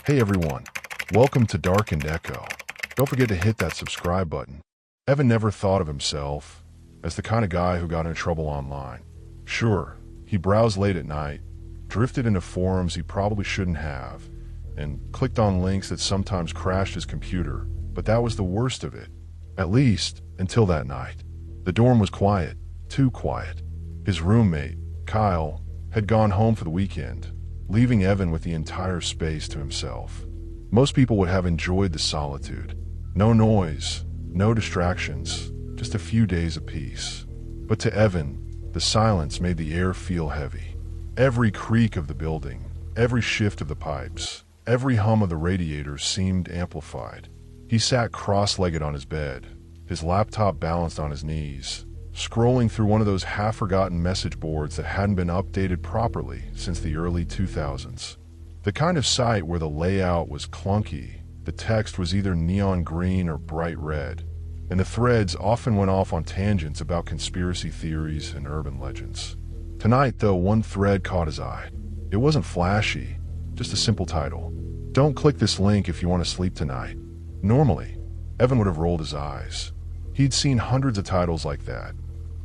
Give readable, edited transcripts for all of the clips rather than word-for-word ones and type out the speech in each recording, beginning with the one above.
Hey everyone, welcome to Darkened Echo. Don't forget to hit that subscribe button. Evan never thought of himself as the kind of guy who got in trouble online. Sure, he browsed late at night, drifted into forums he probably shouldn't have, and clicked on links that sometimes crashed his computer, but that was the worst of it. At least, until that night. The dorm was quiet, too quiet. His roommate, Kyle, had gone home for the weekend, leaving Evan with the entire space to himself. Most people would have enjoyed the solitude. No noise, no distractions, just a few days of peace. But to Evan, the silence made the air feel heavy. Every creak of the building, every shift of the pipes, every hum of the radiators seemed amplified. He sat cross-legged on his bed, his laptop balanced on his knees, scrolling through one of those half-forgotten message boards that hadn't been updated properly since the early 2000s. The kind of site where the layout was clunky, the text was either neon green or bright red, and the threads often went off on tangents about conspiracy theories and urban legends. Tonight, though, one thread caught his eye. It wasn't flashy, just a simple title. "Don't click this link if you want to sleep tonight." Normally, Evan would have rolled his eyes. He'd seen hundreds of titles like that.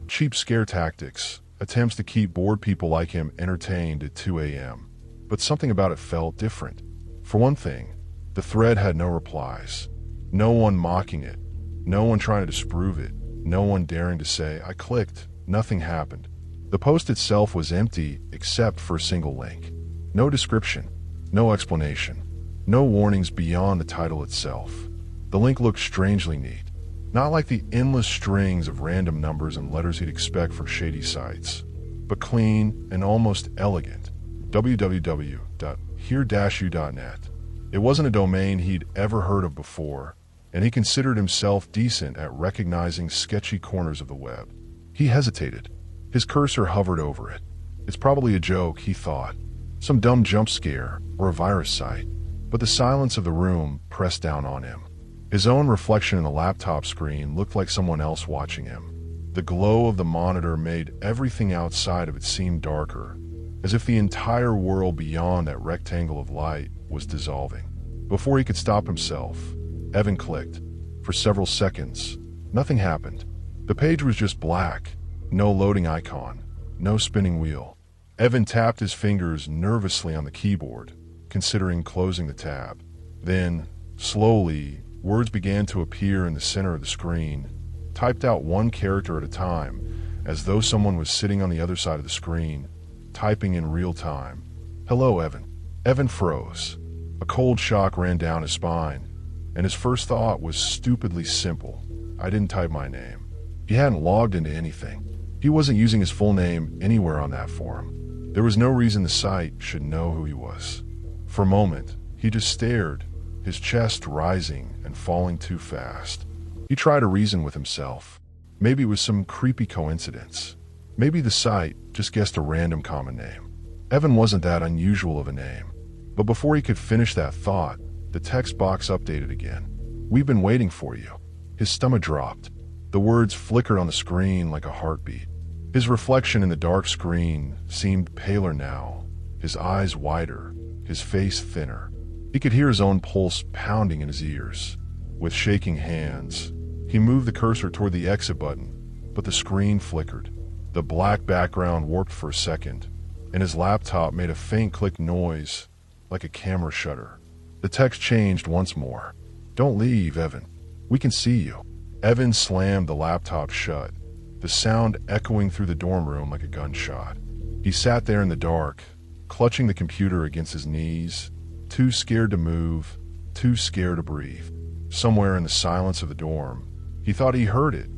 Cheap scare tactics, attempts to keep bored people like him entertained at 2 a.m. But something about it felt different. For one thing, the thread had no replies. No one mocking it. No one trying to disprove it. No one daring to say, "I clicked." Nothing happened. The post itself was empty except for a single link. No description. No explanation. No warnings beyond the title itself. The link looked strangely neat. Not like the endless strings of random numbers and letters he'd expect from shady sites, but clean and almost elegant. www.here-u.net. It wasn't a domain he'd ever heard of before, and he considered himself decent at recognizing sketchy corners of the web. He hesitated. His cursor hovered over it. It's probably a joke, he thought. Some dumb jump scare or a virus site. But the silence of the room pressed down on him. His own reflection in the laptop screen looked like someone else watching him. The glow of the monitor made everything outside of it seem darker, as if the entire world beyond that rectangle of light was dissolving. Before he could stop himself, Evan clicked. For several seconds, nothing happened. The page was just black, no loading icon, no spinning wheel. Evan tapped his fingers nervously on the keyboard, considering closing the tab. Then, slowly, words began to appear in the center of the screen, typed out one character at a time, as though someone was sitting on the other side of the screen, typing in real time. "Hello, Evan." Evan froze. A cold shock ran down his spine, and his first thought was stupidly simple. I didn't type my name. He hadn't logged into anything. He wasn't using his full name anywhere on that forum. There was no reason the site should know who he was. For a moment, he just stared, his chest rising and falling too fast. He tried to reason with himself. Maybe it was some creepy coincidence. Maybe the site just guessed a random common name. Evan wasn't that unusual of a name. But before he could finish that thought, the text box updated again. "We've been waiting for you." His stomach dropped. The words flickered on the screen like a heartbeat. His reflection in the dark screen seemed paler now, his eyes wider, his face thinner. He could hear his own pulse pounding in his ears. With shaking hands, he moved the cursor toward the exit button, but the screen flickered. The black background warped for a second, and his laptop made a faint click noise, like a camera shutter. The text changed once more. "Don't leave, Evan. We can see you." Evan slammed the laptop shut, the sound echoing through the dorm room like a gunshot. He sat there in the dark, clutching the computer against his knees, too scared to move, too scared to breathe. Somewhere in the silence of the dorm, he thought he heard it,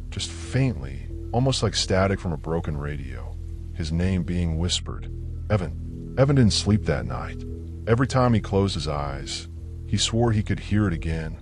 just faintly, almost like static from a broken radio, his name being whispered. Evan. Evan didn't sleep that night. Every time he closed his eyes, he swore he could hear it again,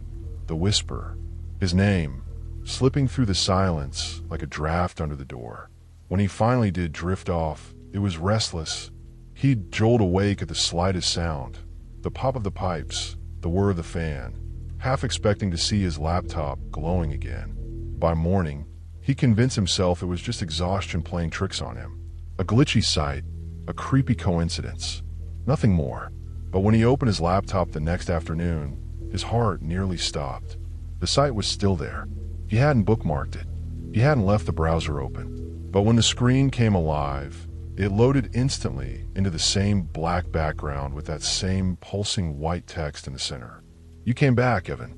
the whisper, his name, slipping through the silence like a draft under the door. When he finally did drift off, it was restless. He'd jolt awake at the slightest sound, the pop of the pipes, the whir of the fan, half expecting to see his laptop glowing again. By morning, he convinced himself it was just exhaustion playing tricks on him. A glitchy site, a creepy coincidence. Nothing more. But when he opened his laptop the next afternoon, his heart nearly stopped. The site was still there. He hadn't bookmarked it. He hadn't left the browser open. But when the screen came alive, it loaded instantly into the same black background with that same pulsing white text in the center. "You came back, Evan."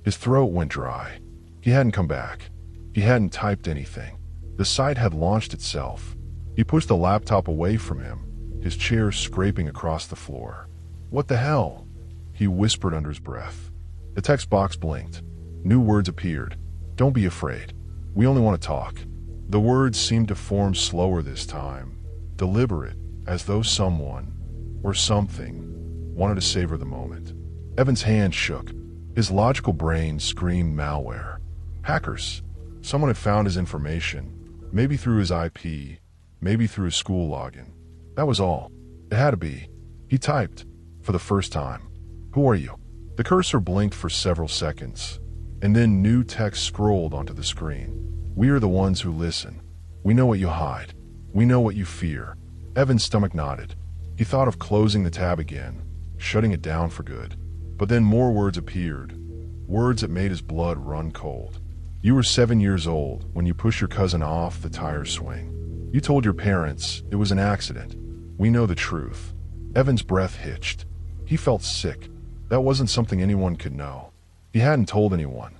His throat went dry. He hadn't come back. He hadn't typed anything. The site had launched itself. He pushed the laptop away from him, his chair scraping across the floor. "What the hell?" he whispered under his breath. The text box blinked. New words appeared. "Don't be afraid. We only want to talk." The words seemed to form slower this time, deliberate, as though someone, or something, wanted to savor the moment. Evan's hand shook. His logical brain screamed malware. Hackers. Someone had found his information, maybe through his IP, maybe through his school login. That was all. It had to be. He typed, for the first time. "Who are you?" The cursor blinked for several seconds, and then new text scrolled onto the screen. "We are the ones who listen. We know what you hide. We know what you fear." Evan's stomach nodded. He thought of closing the tab again, shutting it down for good. But then more words appeared, words that made his blood run cold. "You were 7 years old when you pushed your cousin off the tire swing. You told your parents it was an accident. We know the truth." Evan's breath hitched. He felt sick. That wasn't something anyone could know. He hadn't told anyone.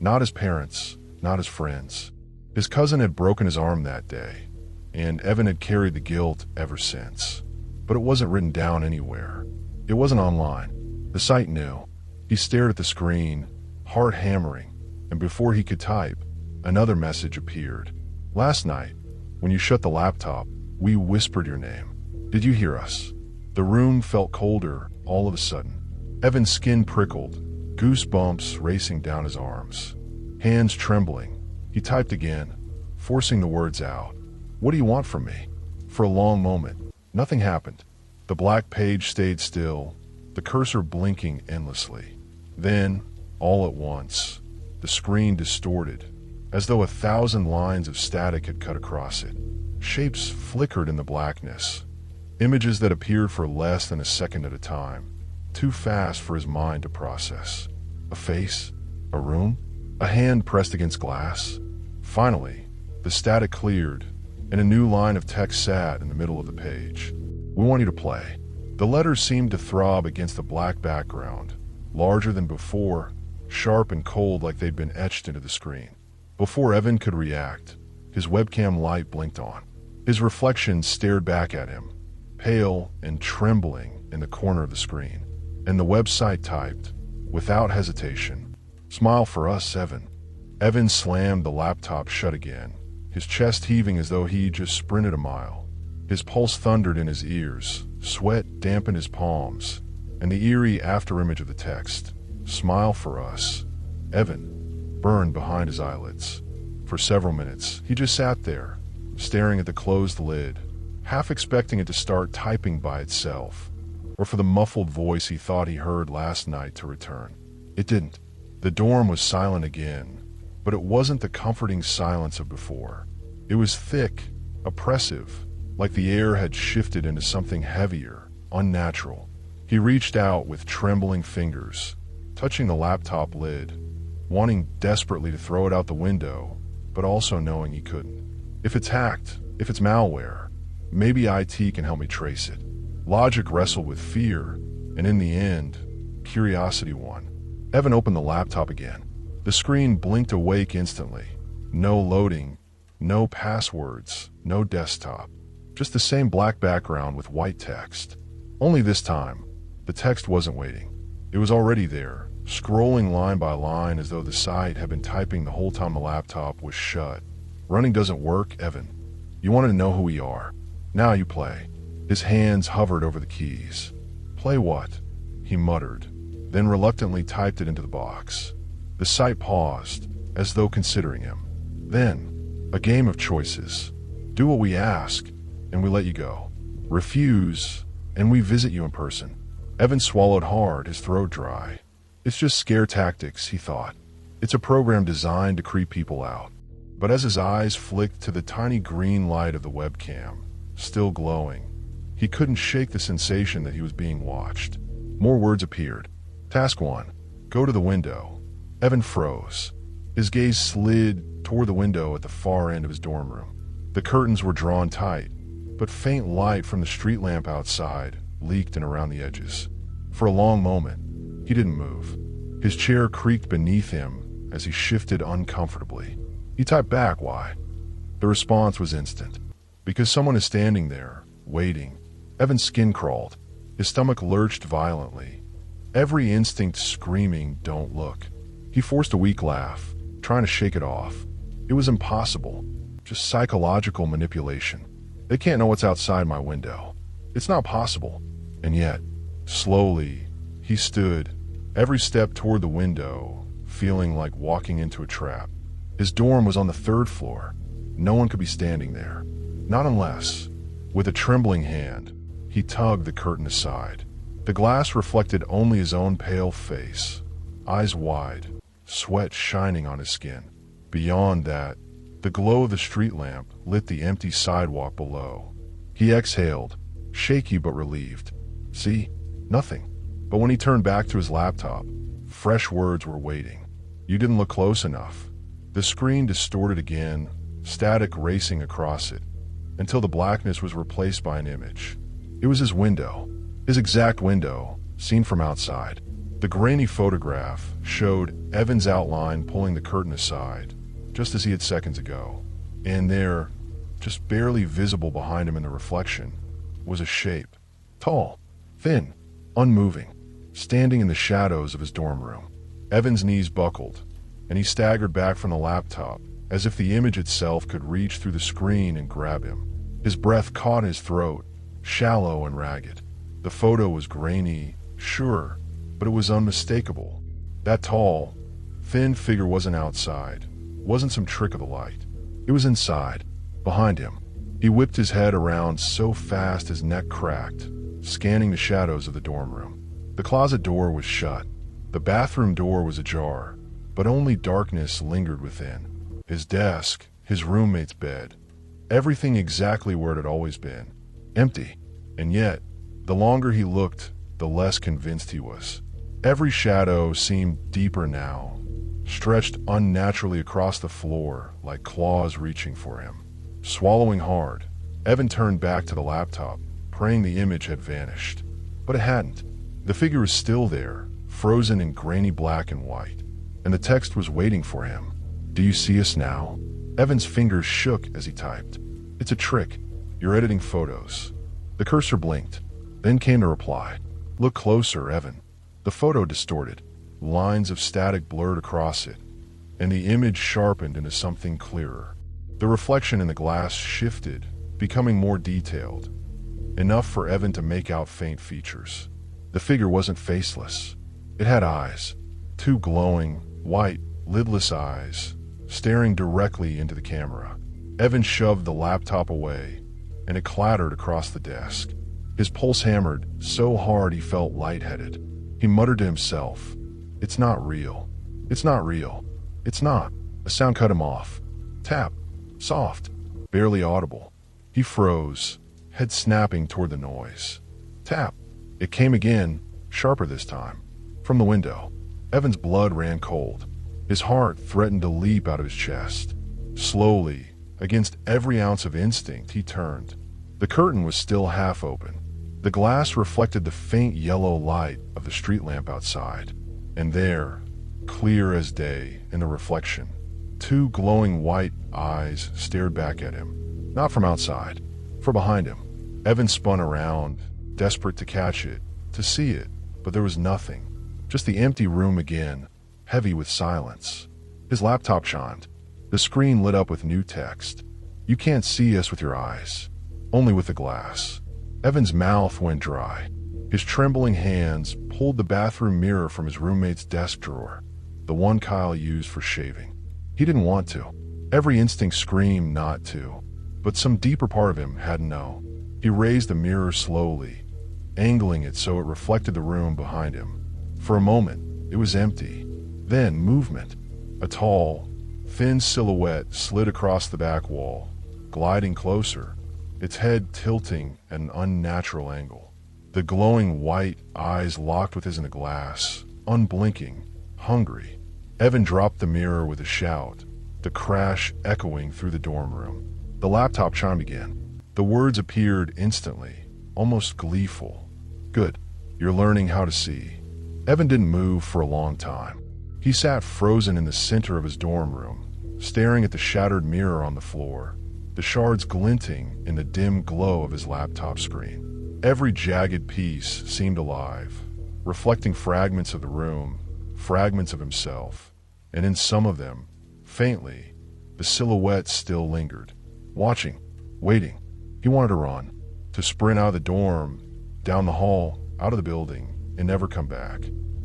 Not his parents, not his friends. His cousin had broken his arm that day, and Evan had carried the guilt ever since. But it wasn't written down anywhere. It wasn't online. The site knew. He stared at the screen, heart hammering, and before he could type, another message appeared. "Last night, when you shut the laptop, we whispered your name. Did you hear us?" The room felt colder all of a sudden. Evan's skin prickled, goosebumps racing down his arms. Hands trembling, he typed again, forcing the words out. "What do you want from me?" For a long moment, nothing happened. The black page stayed still, the cursor blinking endlessly. Then, all at once, the screen distorted, as though 1,000 lines of static had cut across it. Shapes flickered in the blackness. Images that appeared for less than a second at a time, too fast for his mind to process. A face, a room, a hand pressed against glass. Finally, the static cleared, and a new line of text sat in the middle of the page. "We want you to play." The letters seemed to throb against the black background, larger than before, sharp and cold like they'd been etched into the screen. Before Evan could react, his webcam light blinked on. His reflection stared back at him, pale and trembling in the corner of the screen. And the website typed, without hesitation, "Smile for us, Evan." Evan slammed the laptop shut again, his chest heaving as though he just sprinted a mile. His pulse thundered in his ears, sweat dampened his palms, and the eerie afterimage of the text, "Smile for us, Evan," burned behind his eyelids. For several minutes, he just sat there, staring at the closed lid, half expecting it to start typing by itself, or for the muffled voice he thought he heard last night to return. It didn't. The dorm was silent again, but it wasn't the comforting silence of before. It was thick, oppressive, like the air had shifted into something heavier, unnatural. He reached out with trembling fingers, touching the laptop lid, wanting desperately to throw it out the window, but also knowing he couldn't. If it's hacked, if it's malware, maybe IT can help me trace it. Logic wrestled with fear, and in the end, curiosity won. Evan opened the laptop again. The screen blinked awake instantly. No loading, no passwords, no desktop. Just the same black background with white text. Only this time, the text wasn't waiting. It was already there, scrolling line by line as though the site had been typing the whole time the laptop was shut. "Running doesn't work, Evan. You wanted to know who we are. Now you play." His hands hovered over the keys. "Play what?" he muttered, then reluctantly typed it into the box. The site paused, as though considering him. Then, a game of choices. Do what we ask, and we let you go. Refuse, and we visit you in person. Evan swallowed hard, his throat dry. It's just scare tactics, he thought. It's a program designed to creep people out. But as his eyes flicked to the tiny green light of the webcam, still glowing, he couldn't shake the sensation that he was being watched. More words appeared. Task 1. Go to the window. Evan froze. His gaze slid toward the window at the far end of his dorm room. The curtains were drawn tight, but faint light from the street lamp outside leaked in around the edges. For a long moment, he didn't move. His chair creaked beneath him as he shifted uncomfortably. He typed back, "Why?" The response was instant. "Because someone is standing there, waiting." Evan's skin crawled. His stomach lurched violently. Every instinct screaming, "Don't look." He forced a weak laugh, trying to shake it off. It was impossible. Just psychological manipulation. They can't know what's outside my window. It's not possible. And yet, slowly, he stood, every step toward the window, feeling like walking into a trap. His dorm was on the 3rd floor. No one could be standing there. Not unless, with a trembling hand, he tugged the curtain aside. The glass reflected only his own pale face, eyes wide, sweat shining on his skin. Beyond that, the glow of the street lamp lit the empty sidewalk below. He exhaled, shaky but relieved. See? Nothing. But when he turned back to his laptop, fresh words were waiting. "You didn't look close enough." The screen distorted again, static racing across it, until the blackness was replaced by an image. It was his window, his exact window, seen from outside. The grainy photograph showed Evan's outline pulling the curtain aside, just as he had seconds ago. And there, just barely visible behind him in the reflection, was a shape. Tall, thin, unmoving, standing in the shadows of his dorm room. Evan's knees buckled, and he staggered back from the laptop, as if the image itself could reach through the screen and grab him. His breath caught his throat, shallow and ragged. The photo was grainy, sure, but it was unmistakable. That tall, thin figure wasn't outside, wasn't some trick of the light. It was inside, behind him. He whipped his head around so fast his neck cracked, scanning the shadows of the dorm room. The closet door was shut. The bathroom door was ajar, but only darkness lingered within. His desk, his roommate's bed, everything exactly where it had always been. Empty. And yet, the longer he looked, the less convinced he was. Every shadow seemed deeper now, stretched unnaturally across the floor like claws reaching for him. Swallowing hard, Evan turned back to the laptop, praying the image had vanished. But it hadn't. The figure was still there, frozen in grainy black and white, and the text was waiting for him. "Do you see us now?" Evan's fingers shook as he typed. "It's a trick. You're editing photos." The cursor blinked, then came the reply. "Look closer, Evan." The photo distorted, lines of static blurred across it, and the image sharpened into something clearer. The reflection in the glass shifted, becoming more detailed, enough for Evan to make out faint features. The figure wasn't faceless. It had eyes, two glowing, white, lidless eyes, staring directly into the camera. Evan shoved the laptop away, and it clattered across the desk. His pulse hammered so hard he felt lightheaded. He muttered to himself, "It's not real. It's not real. It's not." A sound cut him off. Tap. Soft. Barely audible. He froze, head snapping toward the noise. Tap. It came again, sharper this time. From the window. Evan's blood ran cold. His heart threatened to leap out of his chest. Slowly, against every ounce of instinct, he turned. The curtain was still half open. The glass reflected the faint yellow light of the street lamp outside. And there, clear as day in the reflection, two glowing white eyes stared back at him. Not from outside, from behind him. Evan spun around, desperate to catch it, to see it, but there was nothing. Just the empty room again, heavy with silence. His laptop chimed. The screen lit up with new text. "You can't see us with your eyes, only with the glass." Evan's mouth went dry. His trembling hands pulled the bathroom mirror from his roommate's desk drawer, the one Kyle used for shaving. He didn't want to. Every instinct screamed not to, but some deeper part of him had to know. He raised the mirror slowly, angling it so it reflected the room behind him. For a moment, it was empty. Then movement. A tall, thin silhouette slid across the back wall, gliding closer, its head tilting at an unnatural angle. The glowing white eyes locked with his in the glass, unblinking, hungry. Evan dropped the mirror with a shout, the crash echoing through the dorm room. The laptop chimed again. The words appeared instantly, almost gleeful. Good, you're learning how to see. Evan didn't move for a long time. He sat frozen in the center of his dorm room, staring at the shattered mirror on the floor, the shards glinting in the dim glow of his laptop screen. Every jagged piece seemed alive, reflecting fragments of the room, fragments of himself, and in some of them, faintly, the silhouette still lingered, watching, waiting. He wanted to run, to sprint out of the dorm, down the hall, out of the building, and never come back.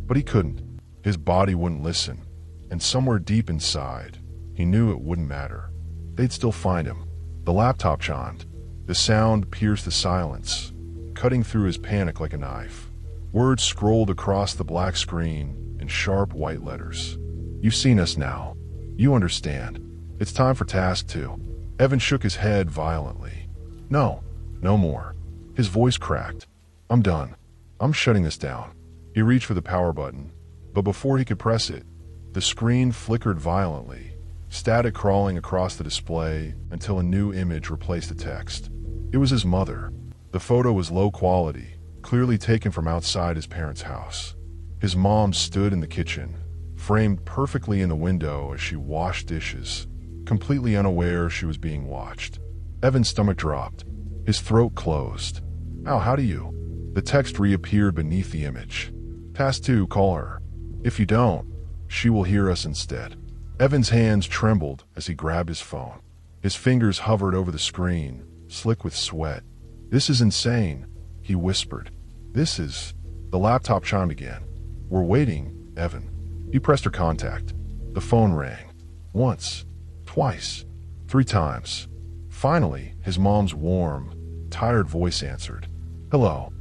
But he couldn't. His body wouldn't listen, and somewhere deep inside, he knew it wouldn't matter. They'd still find him. The laptop chimed. The sound pierced the silence, cutting through his panic like a knife. Words scrolled across the black screen in sharp white letters. You've seen us now. You understand. It's time for task 2. Evan shook his head violently. No, no more. His voice cracked. I'm done. I'm shutting this down. He reached for the power button, but before he could press it, the screen flickered violently, static crawling across the display until a new image replaced the text. It was his mother. The photo was low quality, clearly taken from outside his parents' house. His mom stood in the kitchen, framed perfectly in the window as she washed dishes, completely unaware she was being watched. Evan's stomach dropped. His throat closed. How do you? The text reappeared beneath the image. Task 2, call her. If you don't, she will hear us instead. Evan's hands trembled as he grabbed his phone. His fingers hovered over the screen, slick with sweat. This is insane, he whispered. This is... The laptop chimed again. We're waiting, Evan. He pressed her contact. The phone rang. Once, twice, 3 times. Finally, his mom's warm, tired voice answered. Hello.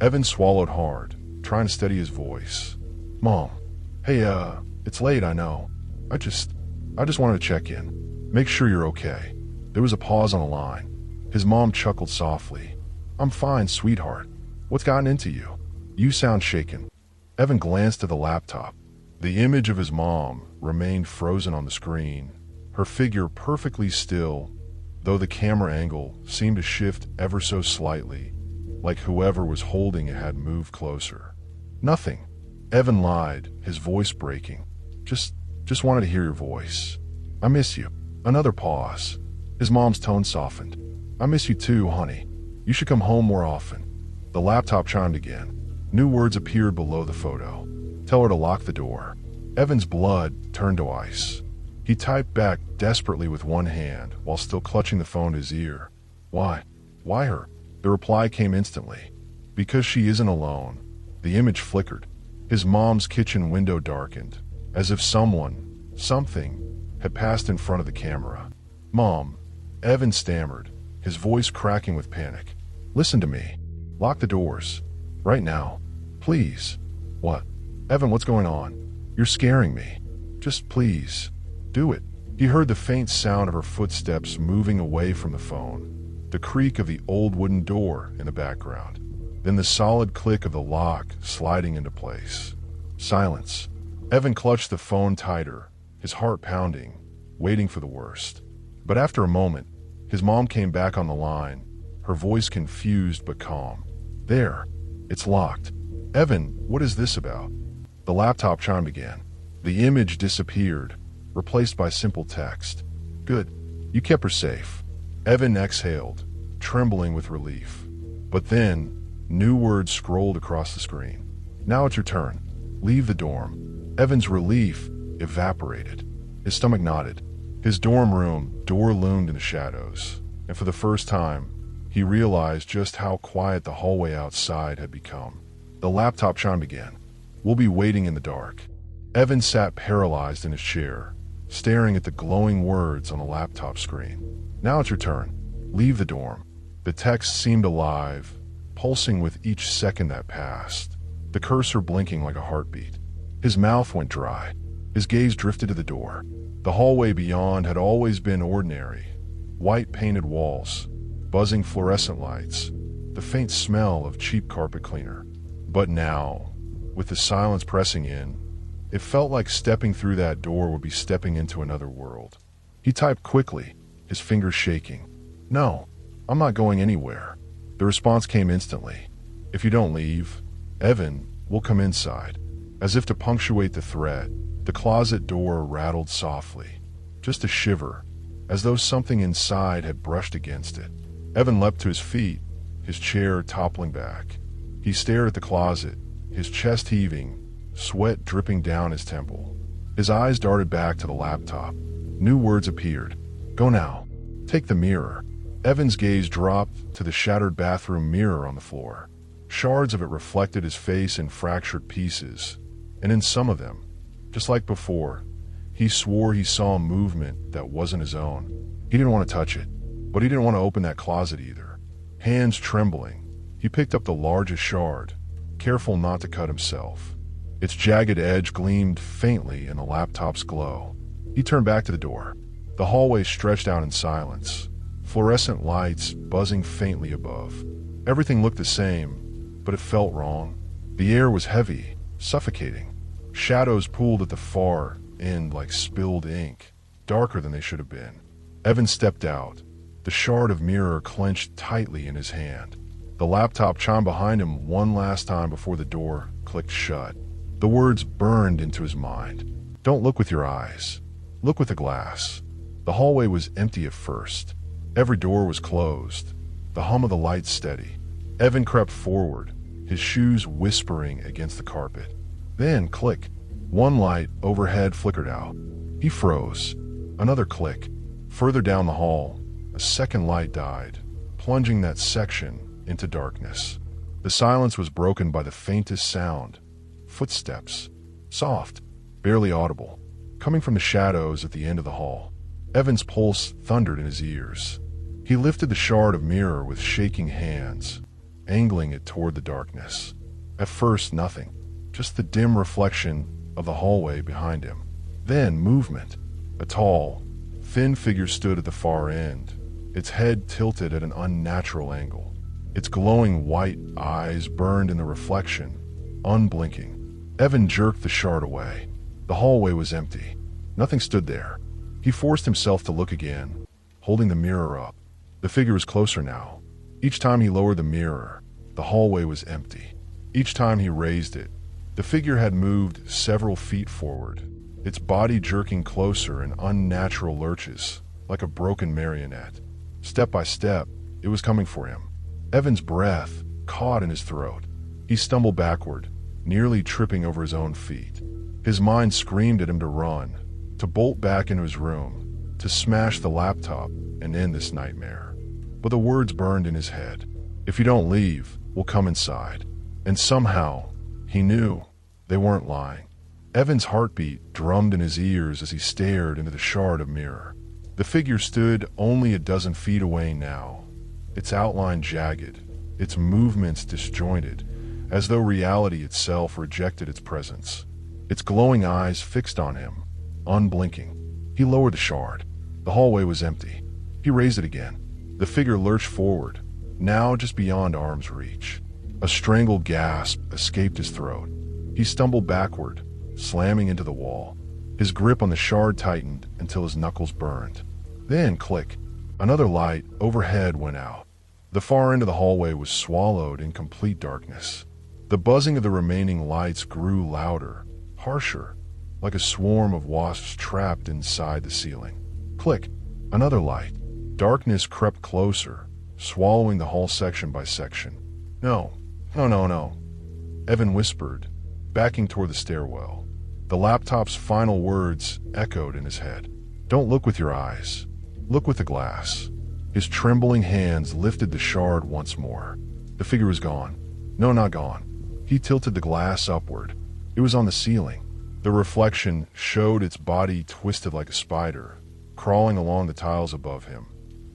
Evan swallowed hard, trying to steady his voice. Mom. Hey, it's late, I know. I just wanted to check in. Make sure you're okay. There was a pause on the line. His mom chuckled softly. I'm fine, sweetheart. What's gotten into you? You sound shaken. Evan glanced at the laptop. The image of his mom remained frozen on the screen, her figure perfectly still, though the camera angle seemed to shift ever so slightly, like whoever was holding it had moved closer. Nothing. Evan lied, his voice breaking. Just wanted to hear your voice. I miss you. Another pause. His mom's tone softened. I miss you too, honey. You should come home more often. The laptop chimed again. New words appeared below the photo. Tell her to lock the door. Evan's blood turned to ice. He typed back desperately with one hand while still clutching the phone to his ear. Why? Why her? The reply came instantly. Because she isn't alone. The image flickered. His mom's kitchen window darkened, as if someone, something, had passed in front of the camera. Mom, Evan stammered, his voice cracking with panic. Listen to me. Lock the doors. Right now. Please. What? Evan, what's going on? You're scaring me. Just please. Do it. He heard the faint sound of her footsteps moving away from the phone, the creak of the old wooden door in the background, then the solid click of the lock sliding into place. Silence. Evan clutched the phone tighter, his heart pounding, waiting for the worst. But after a moment, his mom came back on the line, her voice confused but calm. There. It's locked. Evan, what is this about? The laptop chimed again. The image disappeared, replaced by simple text. Good. You kept her safe. Evan exhaled, trembling with relief. But then, new words scrolled across the screen. Now it's your turn. Leave the dorm. Evan's relief evaporated. His stomach knotted. His dorm room door loomed in the shadows, and for the first time, he realized just how quiet the hallway outside had become. The laptop chimed again. We'll be waiting in the dark. Evan sat paralyzed in his chair, staring at the glowing words on the laptop screen. Now it's your turn. Leave the dorm. The text seemed alive, pulsing with each second that passed, the cursor blinking like a heartbeat. His mouth went dry. His gaze drifted to the door. The hallway beyond had always been ordinary. White painted walls, buzzing fluorescent lights, the faint smell of cheap carpet cleaner. But now, with the silence pressing in, it felt like stepping through that door would be stepping into another world. He typed quickly, his fingers shaking. "No, I'm not going anywhere." The response came instantly. "If you don't leave, Evan will come inside." As if to punctuate the threat, the closet door rattled softly. Just a shiver, as though something inside had brushed against it. Evan leapt to his feet, his chair toppling back. He stared at the closet, his chest heaving, sweat dripping down his temple. His eyes darted back to the laptop. New words appeared. "Go now. Take the mirror." Evan's gaze dropped to the shattered bathroom mirror on the floor. Shards of it reflected his face in fractured pieces, and in some of them, just like before, he swore he saw a movement that wasn't his own. He didn't want to touch it, but he didn't want to open that closet either. Hands trembling, he picked up the largest shard, careful not to cut himself. Its jagged edge gleamed faintly in the laptop's glow. He turned back to the door. The hallway stretched out in silence, fluorescent lights buzzing faintly above. Everything looked the same, but it felt wrong. The air was heavy, suffocating. Shadows pooled at the far end like spilled ink, darker than they should have been. Evan stepped out, the shard of mirror clenched tightly in his hand. The laptop chimed behind him one last time before the door clicked shut. The words burned into his mind. "Don't look with your eyes. Look with the glass." The hallway was empty at first. Every door was closed, the hum of the lights steady. Evan crept forward, his shoes whispering against the carpet. Then, click. One light overhead flickered out. He froze. Another click. Further down the hall, a second light died, plunging that section into darkness. The silence was broken by the faintest sound. Footsteps. Soft, barely audible, coming from the shadows at the end of the hall. Evan's pulse thundered in his ears. He lifted the shard of mirror with shaking hands, angling it toward the darkness. At first, nothing. Just the dim reflection of the hallway behind him. Then movement. A tall, thin figure stood at the far end, its head tilted at an unnatural angle. Its glowing white eyes burned in the reflection, unblinking. Evan jerked the shard away. The hallway was empty. Nothing stood there. He forced himself to look again, holding the mirror up. The figure was closer now. Each time he lowered the mirror, the hallway was empty. Each time he raised it, the figure had moved several feet forward, its body jerking closer in unnatural lurches, like a broken marionette. Step by step, it was coming for him. Evan's breath caught in his throat. He stumbled backward, nearly tripping over his own feet. His mind screamed at him to run, to bolt back into his room, to smash the laptop and end this nightmare. But the words burned in his head. "If you don't leave, we'll come inside." And somehow, he knew they weren't lying. Evan's heartbeat drummed in his ears as he stared into the shard of mirror. The figure stood only a dozen feet away now, its outline jagged, its movements disjointed, as though reality itself rejected its presence. Its glowing eyes fixed on him, unblinking. He lowered the shard. The hallway was empty. He raised it again. The figure lurched forward, now just beyond arm's reach. A strangled gasp escaped his throat. He stumbled backward, slamming into the wall. His grip on the shard tightened until his knuckles burned. Then, click, another light overhead went out. The far end of the hallway was swallowed in complete darkness. The buzzing of the remaining lights grew louder, harsher, like a swarm of wasps trapped inside the ceiling. Click, another light. Darkness crept closer, swallowing the hall section by section. No. Evan whispered, backing toward the stairwell. The laptop's final words echoed in his head. "Don't look with your eyes. Look with the glass." His trembling hands lifted the shard once more. The figure was gone. No, not gone. He tilted the glass upward. It was on the ceiling. The reflection showed its body twisted like a spider, crawling along the tiles above him.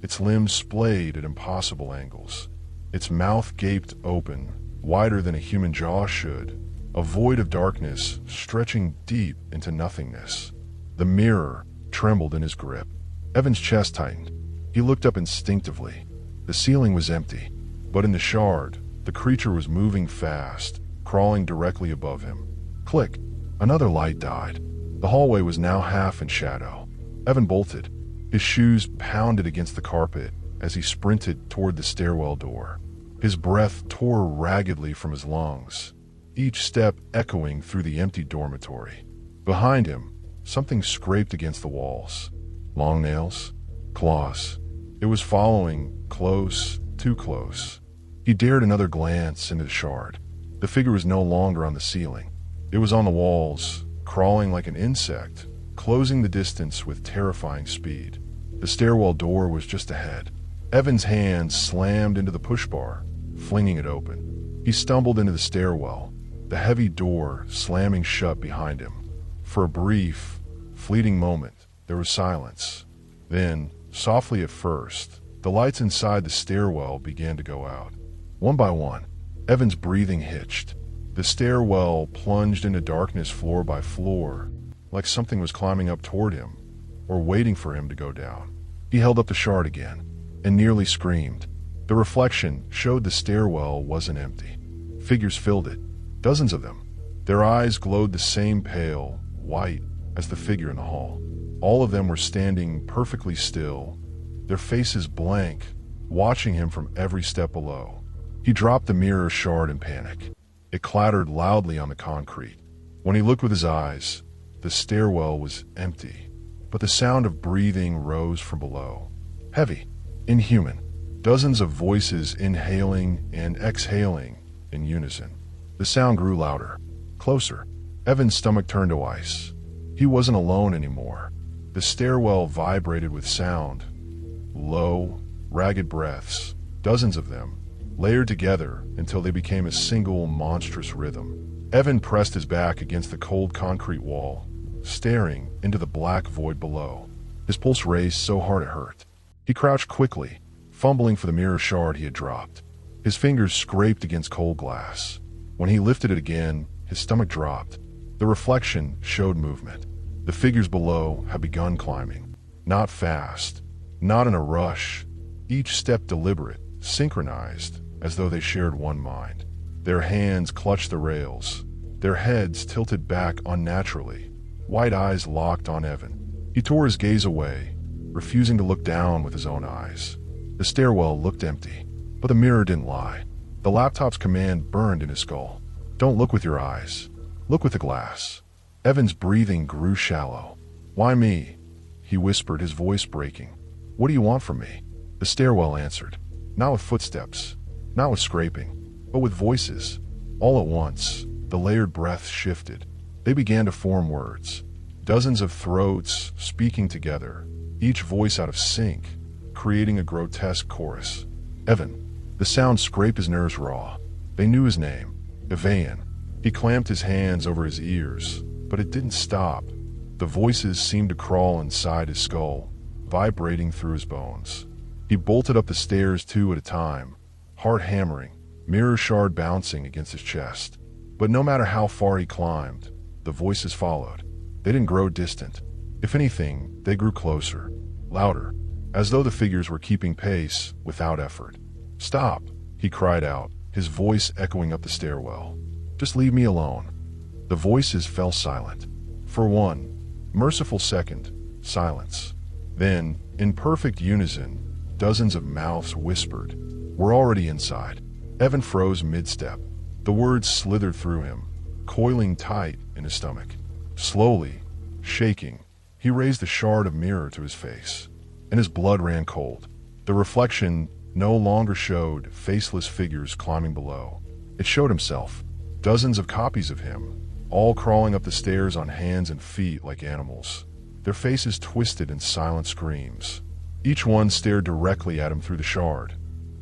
Its limbs splayed at impossible angles. Its mouth gaped open, wider than a human jaw should, a void of darkness stretching deep into nothingness. The mirror trembled in his grip. Evan's chest tightened. He looked up instinctively. The ceiling was empty. But in the shard, the creature was moving fast, crawling directly above him. Click! Another light died. The hallway was now half in shadow. Evan bolted. His shoes pounded against the carpet as he sprinted toward the stairwell door. His breath tore raggedly from his lungs, each step echoing through the empty dormitory. Behind him, something scraped against the walls. Long nails, claws. It was following, close, too close. He dared another glance into the shard. The figure was no longer on the ceiling. It was on the walls, crawling like an insect, closing the distance with terrifying speed. The stairwell door was just ahead. Evan's hand slammed into the push bar, flinging it open. He stumbled into the stairwell, the heavy door slamming shut behind him. For a brief, fleeting moment, there was silence. Then, softly at first, the lights inside the stairwell began to go out. One by one, Evan's breathing hitched. The stairwell plunged into darkness floor by floor, like something was climbing up toward him, or waiting for him to go down. He held up the shard again, and nearly screamed. The reflection showed the stairwell wasn't empty. Figures filled it, dozens of them. Their eyes glowed the same pale, white as the figure in the hall. All of them were standing perfectly still, their faces blank, watching him from every step below. He dropped the mirror shard in panic. It clattered loudly on the concrete. When he looked with his eyes, the stairwell was empty, but the sound of breathing rose from below. Heavy, inhuman, dozens of voices inhaling and exhaling in unison. The sound grew louder, closer. Evan's stomach turned to ice. He wasn't alone anymore. The stairwell vibrated with sound. Low, ragged breaths, dozens of them, layered together until they became a single monstrous rhythm. Evan pressed his back against the cold concrete wall, staring into the black void below. His pulse raced so hard it hurt. He crouched quickly, fumbling for the mirror shard he had dropped. His fingers scraped against cold glass. When he lifted it again, his stomach dropped. The reflection showed movement. The figures below had begun climbing. Not fast, not in a rush. Each step deliberate, synchronized, as though they shared one mind. Their hands clutched the rails, their heads tilted back unnaturally, white eyes locked on Evan. He tore his gaze away, refusing to look down with his own eyes. The stairwell looked empty, but the mirror didn't lie. The laptop's command burned in his skull. Don't look with your eyes. Look with the glass. Evan's breathing grew shallow. Why me? He whispered, his voice breaking. What do you want from me? The stairwell answered. Not with footsteps, not with scraping, but with voices. All at once, the layered breaths shifted. They began to form words. Dozens of throats speaking together, each voice out of sync, creating a grotesque chorus. Evan. The sound scraped his nerves raw. They knew his name. Evan. He clamped his hands over his ears, but it didn't stop. The voices seemed to crawl inside his skull, vibrating through his bones. He bolted up the stairs two at a time, heart hammering, mirror shard bouncing against his chest. But no matter how far he climbed, the voices followed. They didn't grow distant. If anything, they grew closer, louder, as though the figures were keeping pace without effort. Stop, he cried out, his voice echoing up the stairwell. Just leave me alone. The voices fell silent. For one merciful second, silence. Then, in perfect unison, dozens of mouths whispered. We're already inside. Evan froze mid-step. The words slithered through him, coiling tight in his stomach. Slowly, shaking, he raised the shard of mirror to his face, and his blood ran cold. The reflection no longer showed faceless figures climbing below. It showed himself, dozens of copies of him, all crawling up the stairs on hands and feet like animals, their faces twisted in silent screams. Each one stared directly at him through the shard,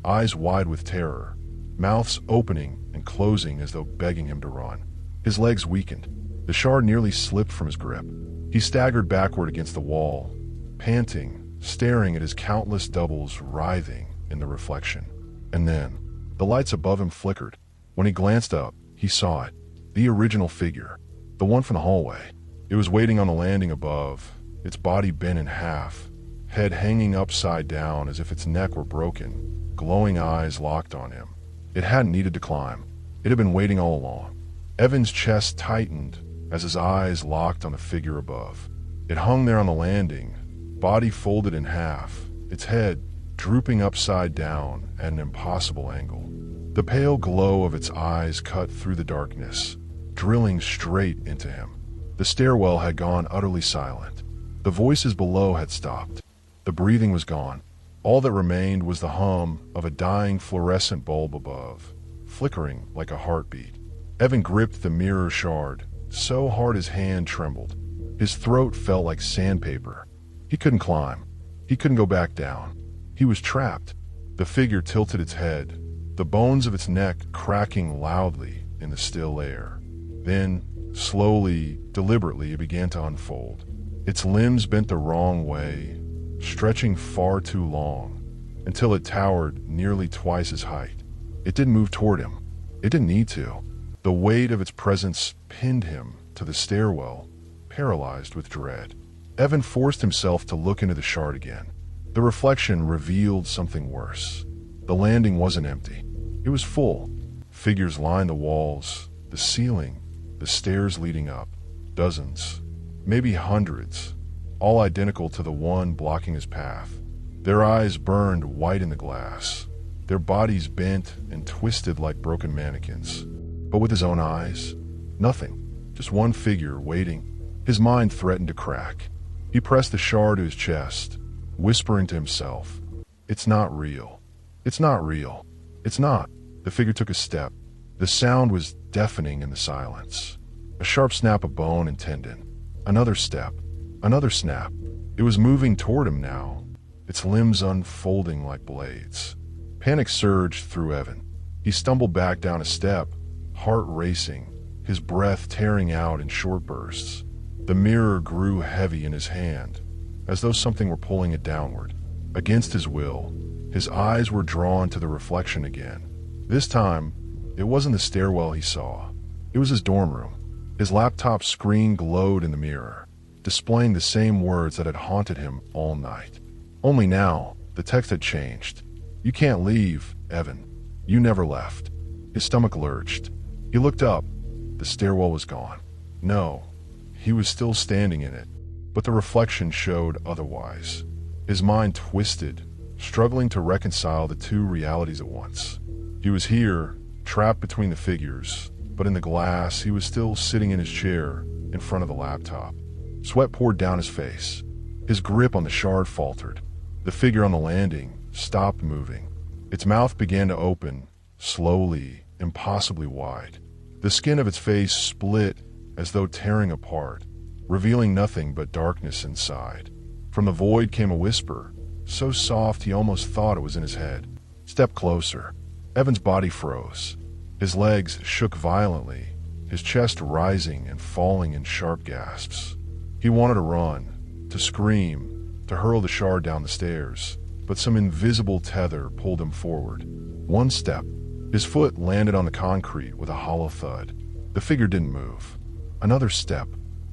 eyes wide with terror, mouths opening and closing as though begging him to run. His legs weakened. The shard nearly slipped from his grip. He staggered backward against the wall, panting, staring at his countless doubles writhing in the reflection. And then, the lights above him flickered. When he glanced up, he saw it. The original figure. The one from the hallway. It was waiting on the landing above, its body bent in half, head hanging upside down as if its neck were broken, glowing eyes locked on him. It hadn't needed to climb. It had been waiting all along. Evan's chest tightened as his eyes locked on the figure above. It hung there on the landing, body folded in half, its head drooping upside down at an impossible angle. The pale glow of its eyes cut through the darkness, drilling straight into him. The stairwell had gone utterly silent. The voices below had stopped. The breathing was gone. All that remained was the hum of a dying fluorescent bulb above, flickering like a heartbeat. Evan gripped the mirror shard so hard his hand trembled. His throat felt like sandpaper. He couldn't climb. He couldn't go back down. He was trapped. The figure tilted its head, the bones of its neck cracking loudly in the still air. Then, slowly, deliberately, it began to unfold. Its limbs bent the wrong way, stretching far too long, until it towered nearly twice his height. It didn't move toward him. It didn't need to. The weight of its presence pinned him to the stairwell, paralyzed with dread. Evan forced himself to look into the shard again. The reflection revealed something worse. The landing wasn't empty. It was full. Figures lined the walls, the ceiling, the stairs leading up. Dozens, maybe hundreds, all identical to the one blocking his path. Their eyes burned white in the glass, their bodies bent and twisted like broken mannequins. But with his own eyes, nothing. Just one figure waiting. His mind threatened to crack. He pressed the shard to his chest, whispering to himself, "It's not real. It's not real. It's not." The figure took a step. The sound was deafening in the silence. A sharp snap of bone and tendon. Another step. Another snap. It was moving toward him now, its limbs unfolding like blades. Panic surged through Evan. He stumbled back down a step, heart racing, his breath tearing out in short bursts. The mirror grew heavy in his hand, as though something were pulling it downward. Against his will, his eyes were drawn to the reflection again. This time, it wasn't the stairwell he saw. It was his dorm room. His laptop screen glowed in the mirror, displaying the same words that had haunted him all night. Only now, the text had changed. "You can't leave, Evan. You never left." His stomach lurched. He looked up. The stairwell was gone. No, he was still standing in it, but the reflection showed otherwise. His mind twisted, struggling to reconcile the two realities at once. He was here, trapped between the figures, but in the glass, he was still sitting in his chair in front of the laptop. Sweat poured down his face. His grip on the shard faltered. The figure on the landing stopped moving. Its mouth began to open, slowly, impossibly wide. The skin of its face split as though tearing apart, revealing nothing but darkness inside. From the void came a whisper, so soft he almost thought it was in his head. "Step closer." Evan's body froze. His legs shook violently, his chest rising and falling in sharp gasps. He wanted to run, to scream, to hurl the shard down the stairs, but some invisible tether pulled him forward. One step. His foot landed on the concrete with a hollow thud. The figure didn't move. Another step.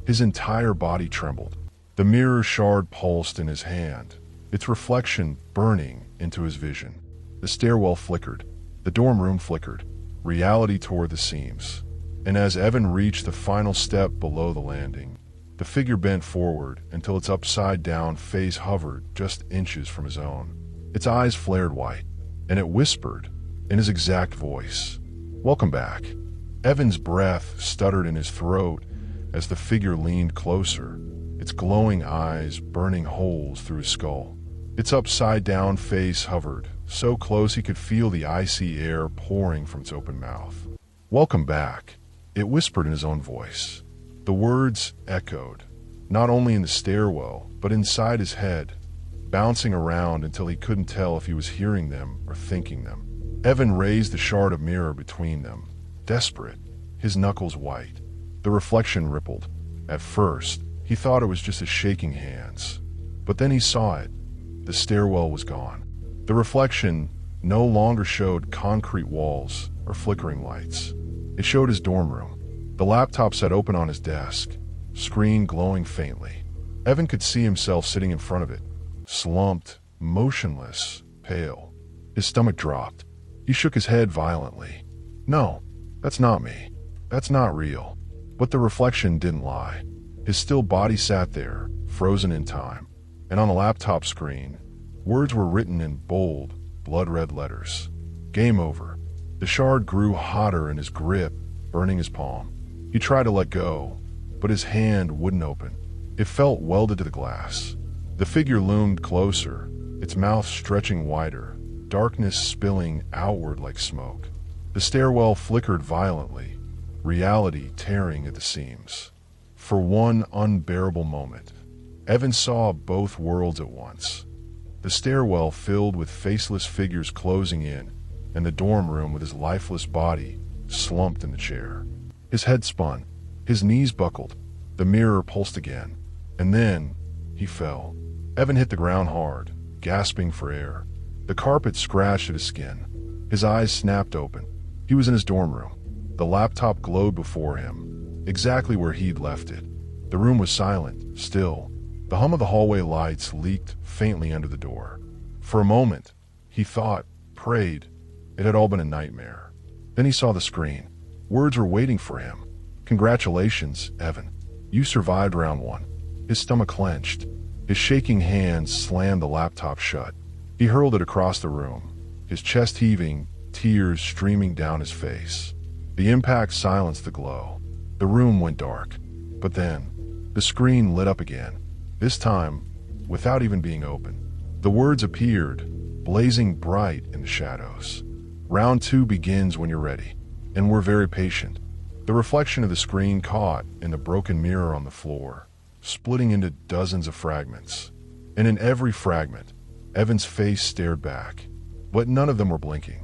His entire body trembled. The mirror shard pulsed in his hand, its reflection burning into his vision. The stairwell flickered. The dorm room flickered. Reality tore the seams. And as Evan reached the final step below the landing, the figure bent forward until its upside-down face hovered just inches from his own. Its eyes flared white, and it whispered, in his exact voice, "Welcome back." Evan's breath stuttered in his throat as the figure leaned closer, its glowing eyes burning holes through his skull. Its upside-down face hovered, so close he could feel the icy air pouring from its open mouth. "Welcome back," it whispered in his own voice. The words echoed, not only in the stairwell, but inside his head, bouncing around until he couldn't tell if he was hearing them or thinking them. Evan raised the shard of mirror between them, desperate, his knuckles white. The reflection rippled. At first, he thought it was just his shaking hands. But then he saw it. The stairwell was gone. The reflection no longer showed concrete walls or flickering lights. It showed his dorm room. The laptop sat open on his desk, screen glowing faintly. Evan could see himself sitting in front of it, slumped, motionless, pale. His stomach dropped. He shook his head violently. No, that's not me. That's not real. But the reflection didn't lie. His still body sat there, frozen in time. And on the laptop screen, words were written in bold, blood-red letters. Game over. The shard grew hotter in his grip, burning his palm. He tried to let go, but his hand wouldn't open. It felt welded to the glass. The figure loomed closer, its mouth stretching wider, darkness spilling outward like smoke. The stairwell flickered violently, reality tearing at the seams. For one unbearable moment, Evan saw both worlds at once. The stairwell filled with faceless figures closing in, and the dorm room with his lifeless body slumped in the chair. His head spun, his knees buckled, the mirror pulsed again, and then he fell. Evan hit the ground hard, gasping for air. The carpet scratched at his skin. His eyes snapped open. He was in his dorm room. The laptop glowed before him, exactly where he'd left it. The room was silent, still. The hum of the hallway lights leaked faintly under the door. For a moment, he thought, prayed, it had all been a nightmare. Then he saw the screen. Words were waiting for him. Congratulations, Evan. You survived round one. His stomach clenched. His shaking hands slammed the laptop shut. He hurled it across the room, his chest heaving, tears streaming down his face. The impact silenced the glow. The room went dark. But then, the screen lit up again. This time, without even being open. The words appeared, blazing bright in the shadows. Round 2 begins when you're ready. And we're very patient. The reflection of the screen caught in the broken mirror on the floor, splitting into dozens of fragments. And in every fragment, Evan's face stared back, but none of them were blinking.